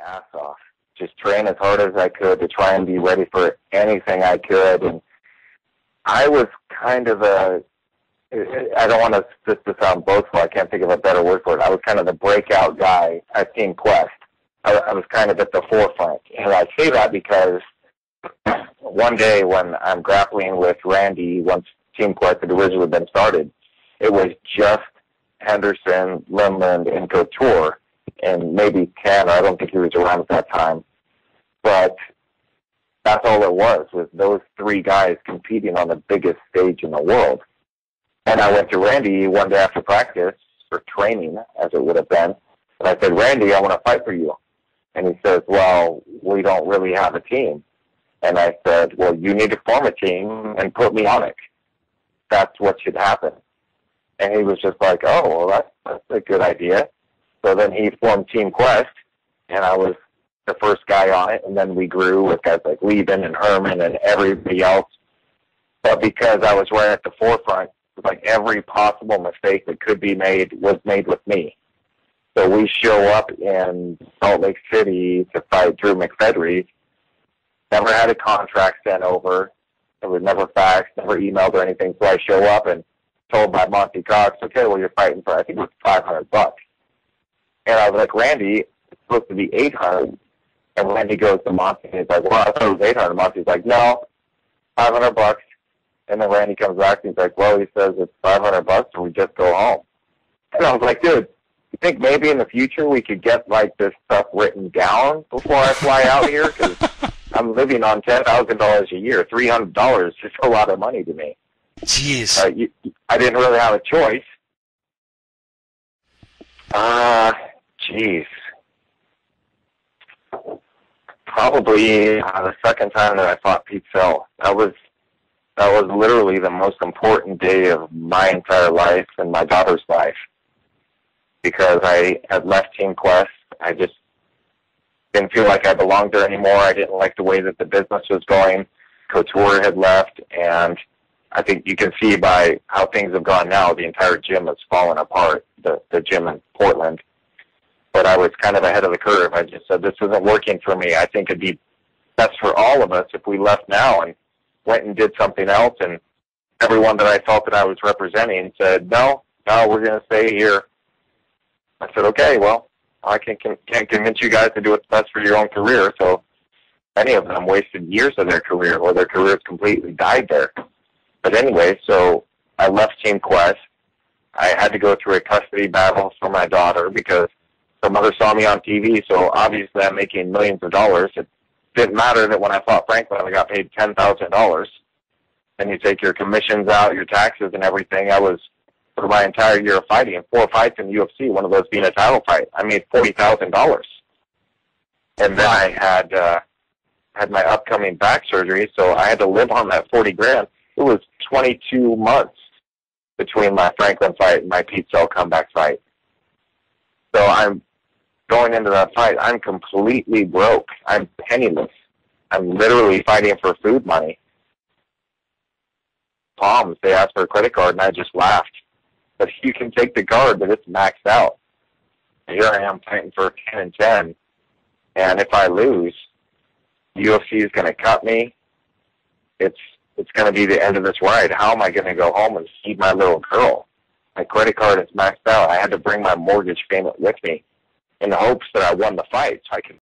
ass off. Just train as hard as I could to try and be ready for anything I could. And I was kind of I don't want this to sound boastful. I can't think of a better word for it. I was kind of the breakout guy at Team Quest. I was kind of at the forefront. And I say that because one day when I'm grappling with Randy, once Team Quest had originally been started, it was just Henderson, Lindland, and Couture, and maybe Tanner. I don't think he was around at that time. But that's all it was those three guys competing on the biggest stage in the world. And I went to Randy one day after practice for training, as it would have been, and I said, Randy, I want to fight for you. And he says, well, we don't really have a team. And I said, well, you need to form a team and put me on it. That's what should happen. And he was just like, oh, well, that's a good idea. So then he formed Team Quest, and I was the first guy on it, and then we grew with guys like Lieben and Herman and everybody else. But because I was right at the forefront, it was like every possible mistake that could be made was made with me. So we show up in Salt Lake City to fight Drew McFedry. Never had a contract sent over. It was never faxed, never emailed or anything. So I show up and told by Monty Cox, okay, well, you're fighting for, I think it was $500. And I was like, Randy, it's supposed to be $800. And Randy goes to Monty and he's like, well, I thought it was $800. Monty's like, no, $500. And then Randy comes back and he's like, well, he says it's $500 and we just go home. And I was like, dude, you think maybe in the future we could get like this stuff written down before I fly out here? Because I'm living on $10,000 a year. $300 is just a lot of money to me. Jeez. I didn't really have a choice. Jeez. Probably the second time that I fought Pete Sell. That was literally the most important day of my entire life and my daughter's life. Because I had left Team Quest. I just didn't feel like I belonged there anymore. I didn't like the way that the business was going. Couture had left, and I think you can see by how things have gone now, the entire gym has fallen apart, the gym in Portland. But I was kind of ahead of the curve. I just said, this isn't working for me. I think it'd be best for all of us if we left now and went and did something else. And everyone that I felt that I was representing said, no, we're going to stay here. I said, okay, well, I can't convince you guys to do what's best for your own career. So many of them wasted years of their career, or their careers completely died there. But anyway, so I left Team Quest. I had to go through a custody battle for my daughter because her mother saw me on TV, so obviously I'm making millions of dollars. It didn't matter that when I fought Franklin, I got paid $10,000. And you take your commissions out, your taxes and everything. I was, for my entire year of fighting, 4 fights in the UFC, one of those being a title fight, I made $40,000. And then I had my upcoming back surgery, so I had to live on that $40,000. It was 22 months between my Franklin fight and my Pete Sell comeback fight. So I'm going into that fight, I'm completely broke. I'm penniless. I'm literally fighting for food money. Palms, they asked for a credit card, and I just laughed. But you can take the card, but it's maxed out. Here I am fighting for 10-10, and if I lose, the UFC is going to cut me. It's going to be the end of this ride. How am I going to go home and feed my little girl? My credit card is maxed out. I had to bring my mortgage payment with me in the hopes that I won the fight so I could